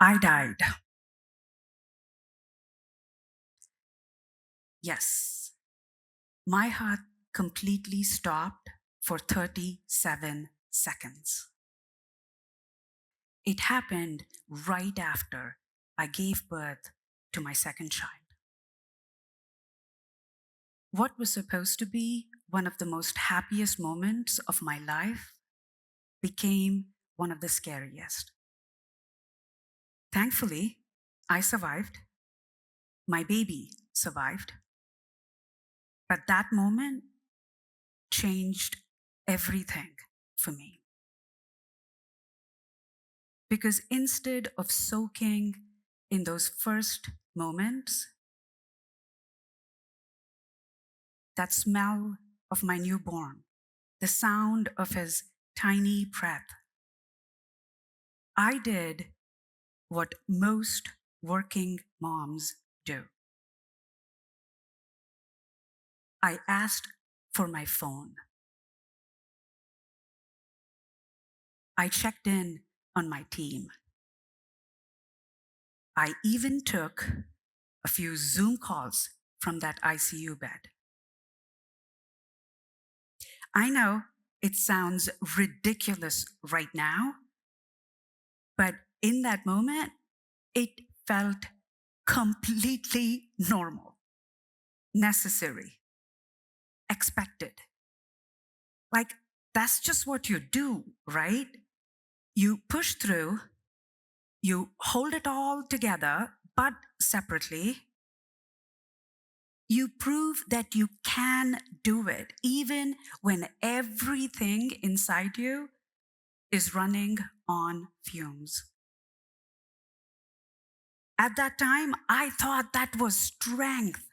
I died. Yes, my heart completely stopped for 37 seconds. It happened right after I gave birth to my second child. What was supposed to be one of the most happiest moments of my life became one of the scariest. Thankfully, I survived. My baby survived. But that moment changed everything for me. Because instead of soaking in those first moments, that smell of my newborn, the sound of his tiny breath, I did what most working moms do. I asked for my phone. I checked in on my team. I even took a few Zoom calls from that ICU bed. I know it sounds ridiculous right now, but in that moment, it felt completely normal, necessary, expected. Like, that's just what you do, right? You push through, you hold it all together, but separately. You prove that you can do it, even when everything inside you is running on fumes. At that time, I thought that was strength.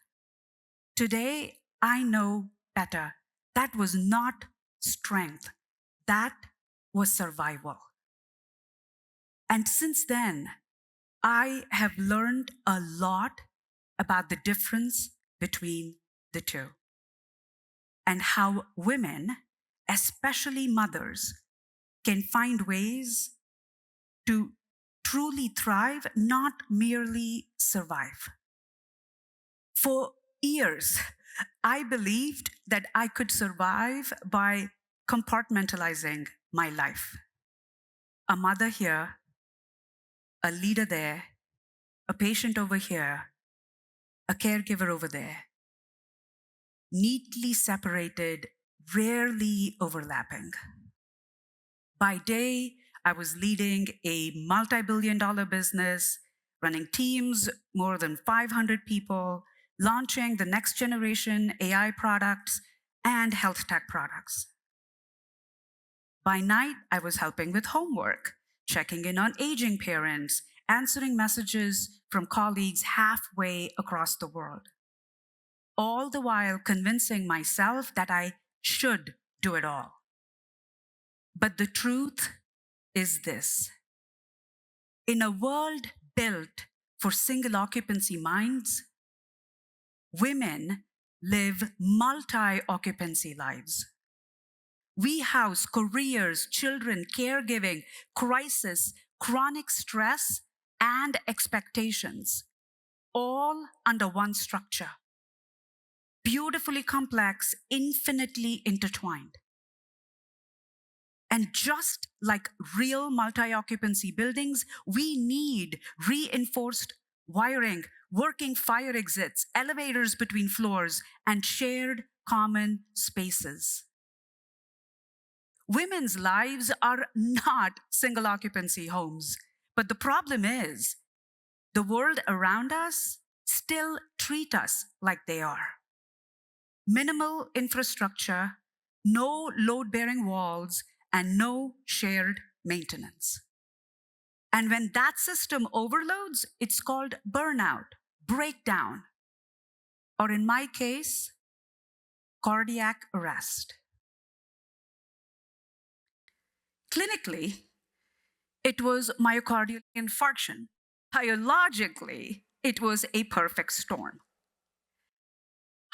Today, I know better. That was not strength. That was survival. And since then, I have learned a lot about the difference between the two and how women, especially mothers, can find ways to truly thrive, not merely survive. For years, I believed that I could survive by compartmentalizing my life. A mother here, a leader there, a patient over here, a caregiver over there, neatly separated, rarely overlapping. By day, I was leading a multi-billion-dollar business, running teams, more than 500 people, launching the next generation AI products and health tech products. By night, I was helping with homework, checking in on aging parents, answering messages from colleagues halfway across the world, all the while convincing myself that I should do it all. But the truth is this: in a world built for single occupancy minds, women live multi-occupancy lives. We house careers, children, caregiving, crisis, chronic stress, and expectations, all under one structure. Beautifully complex, infinitely intertwined. And just like real multi-occupancy buildings, we need reinforced wiring, working fire exits, elevators between floors, and shared common spaces. Women's lives are not single occupancy homes, but the problem is the world around us still treat us like they are. Minimal infrastructure, no load-bearing walls, and no shared maintenance. And when that system overloads, it's called burnout, breakdown, or in my case, cardiac arrest. Clinically, it was myocardial infarction. Biologically, it was a perfect storm.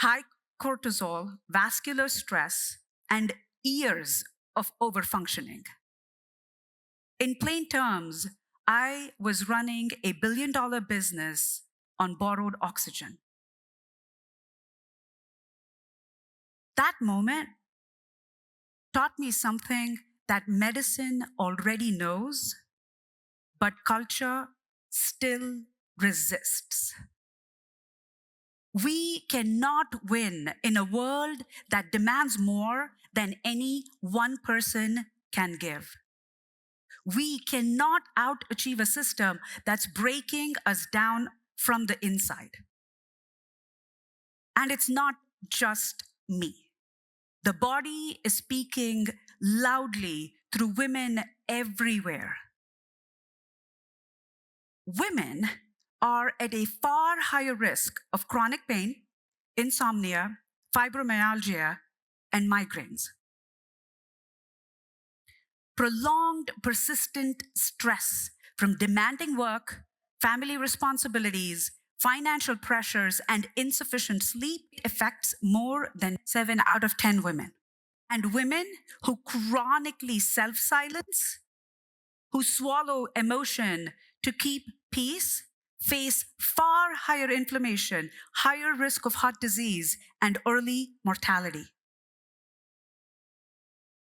High cortisol, vascular stress, and years of overfunctioning. In plain terms, I was running a billion-dollar business on borrowed oxygen. That moment taught me something that medicine already knows, but culture still resists. We cannot win in a world that demands more than any one person can give. We cannot out-achieve a system that's breaking us down from the inside. And it's not just me. The body is speaking loudly through women everywhere. Women are at a far higher risk of chronic pain, insomnia, fibromyalgia, and migraines. Prolonged, persistent stress from demanding work, family responsibilities, financial pressures, and insufficient sleep affects more than 7 out of 10 women. And women who chronically self-silence, who swallow emotion to keep peace, face far higher inflammation, higher risk of heart disease, and early mortality.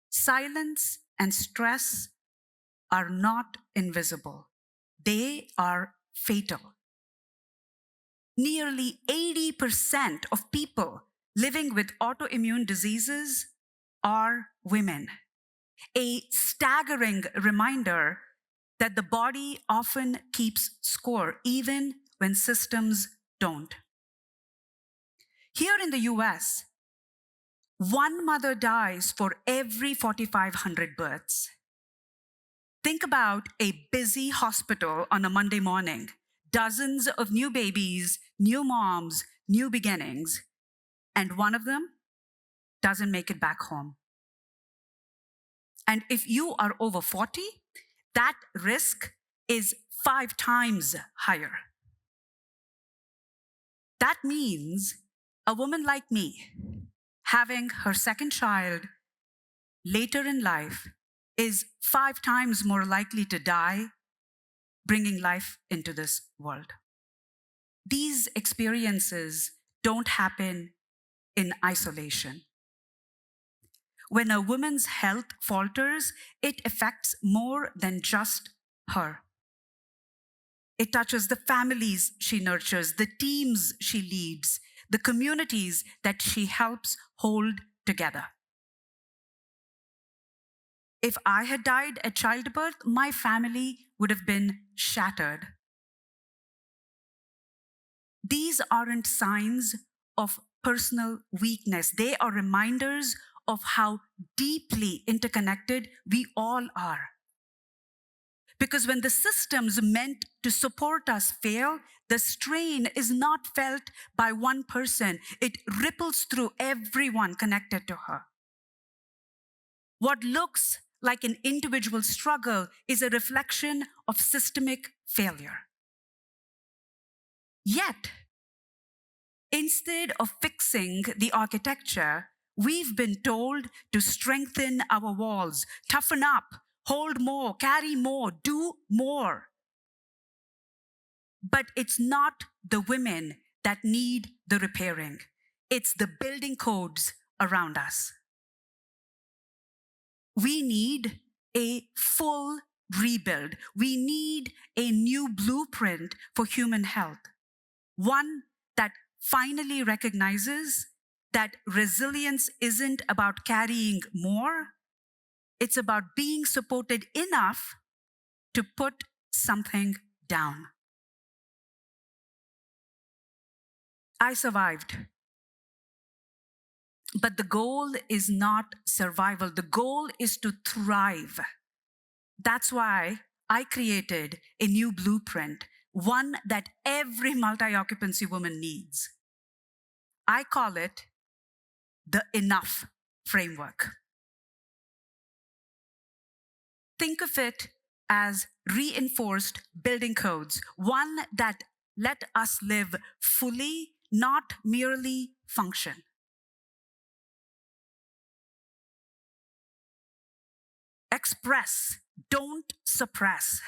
Silence and stress are not invisible. They are fatal. Nearly 80% of people living with autoimmune diseases are women. A staggering reminder that the body often keeps score, even when systems don't. Here in the US, one mother dies for every 4,500 births. Think about a busy hospital on a Monday morning. Dozens of new babies, new moms, new beginnings, and one of them doesn't make it back home. And if you are over 40, that risk is 5 times higher. That means a woman like me, having her second child later in life, is 5 times more likely to die bringing life into this world. These experiences don't happen in isolation. When a woman's health falters, it affects more than just her. It touches the families she nurtures, the teams she leads, the communities that she helps hold together. If I had died at childbirth, my family would have been shattered. These aren't signs of personal weakness. They are reminders of how deeply interconnected we all are. Because when the systems meant to support us fail, the strain is not felt by one person. It ripples through everyone connected to her. What looks like an individual struggle is a reflection of systemic failure. Yet, instead of fixing the architecture, we've been told to strengthen our walls, toughen up, hold more, carry more, do more. But it's not the women that need the repairing. It's the building codes around us. We need a full rebuild. We need a new blueprint for human health. One that finally recognizes that resilience isn't about carrying more. It's about being supported enough to put something down. I survived. But the goal is not survival. The goal is to thrive. That's why I created a new blueprint, one that every multi-occupancy woman needs. I call it the Enough Framework. Think of it as reinforced building codes, one that let us live fully, not merely function. Express, don't suppress.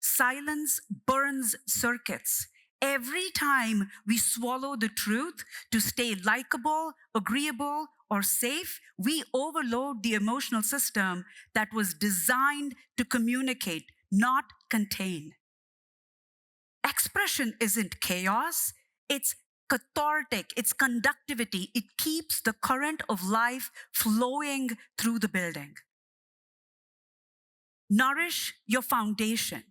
Silence burns circuits. Every time we swallow the truth to stay likable, agreeable, or safe, we overload the emotional system that was designed to communicate, not contain. Expression isn't chaos, it's cathartic, it's conductivity. It keeps the current of life flowing through the building. Nourish your foundation.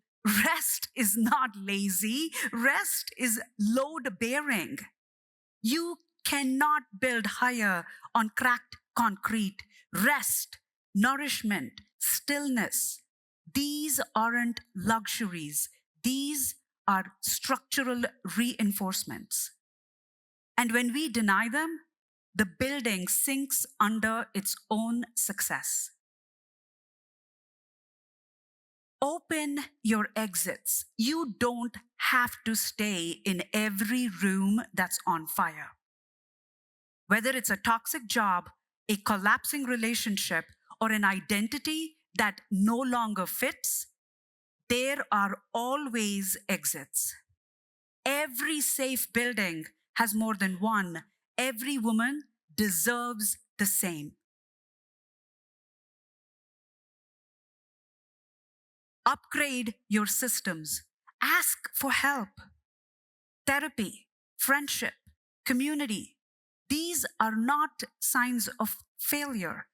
Rest is not lazy, rest is load bearing. You cannot build higher on cracked concrete. Rest, nourishment, stillness, these aren't luxuries, these are structural reinforcements. And when we deny them, the building sinks under its own success. Open your exits. You don't have to stay in every room that's on fire. Whether it's a toxic job, a collapsing relationship, or an identity that no longer fits, there are always exits. Every safe building has more than one. Every woman deserves the same. Upgrade your systems. Ask for help. Therapy, friendship, community. These are not signs of failure.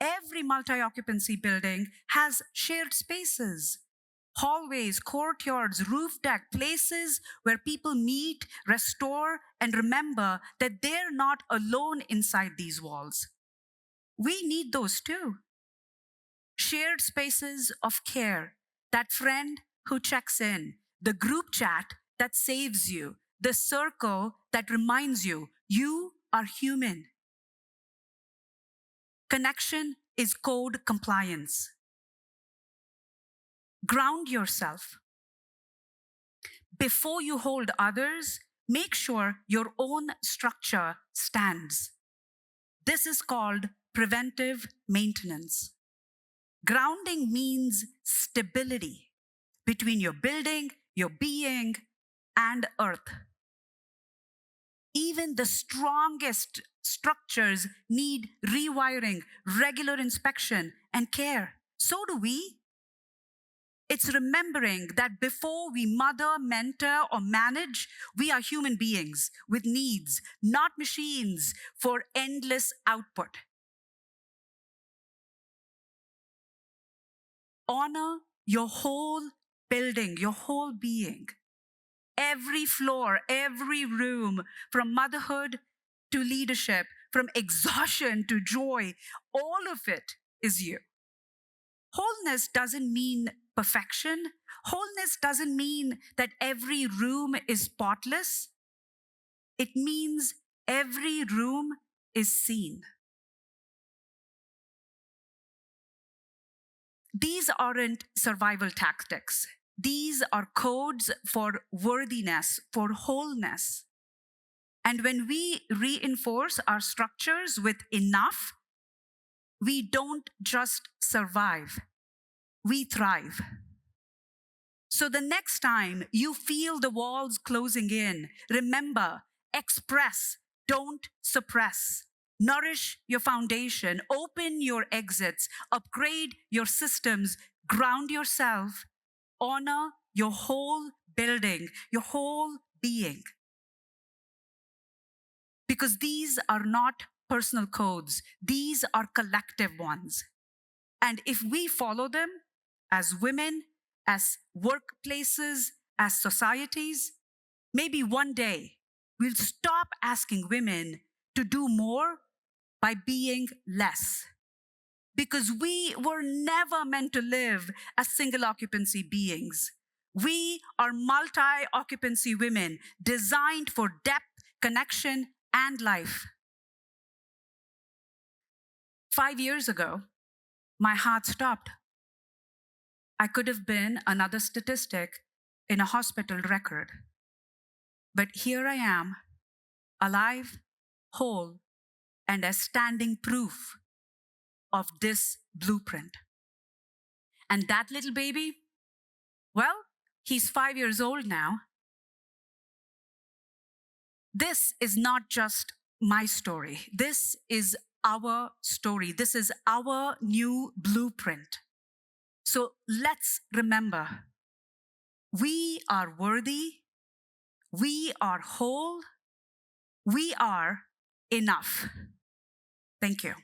Every multi-occupancy building has shared spaces, hallways, courtyards, roof deck, places where people meet, restore, and remember that they're not alone inside these walls. We need those too. Shared spaces of care, that friend who checks in, the group chat that saves you, the circle that reminds you, you are human. Connection is code compliance. Ground yourself. Before you hold others, make sure your own structure stands. This is called preventive maintenance. Grounding means stability between your building, your being, and earth. Even the strongest structures need rewiring, regular inspection, and care. So do we. It's remembering that before we mother, mentor, or manage, we are human beings with needs, not machines for endless output. Honor your whole building, your whole being. Every floor, every room, from motherhood to leadership, from exhaustion to joy, all of it is you. Wholeness doesn't mean perfection. Wholeness doesn't mean that every room is spotless. It means every room is seen. These aren't survival tactics. These are codes for worthiness, for wholeness. And when we reinforce our structures with enough, we don't just survive, we thrive. So the next time you feel the walls closing in, remember, express, don't suppress. Nourish your foundation, open your exits, upgrade your systems, ground yourself, honor your whole building, your whole being. Because these are not personal codes, these are collective ones. And if we follow them as women, as workplaces, as societies, maybe one day we'll stop asking women to do more by being less. Because we were never meant to live as single occupancy beings. We are multi-occupancy women designed for depth, connection, and life. 5 years ago, my heart stopped. I could have been another statistic in a hospital record. But here I am, alive, whole, and as standing proof of this blueprint. And that little baby, Well, he's 5 years old now. This is not just my story. This is our story. This is our new blueprint. So let's remember, we are worthy, we are whole, we are enough. Thank you.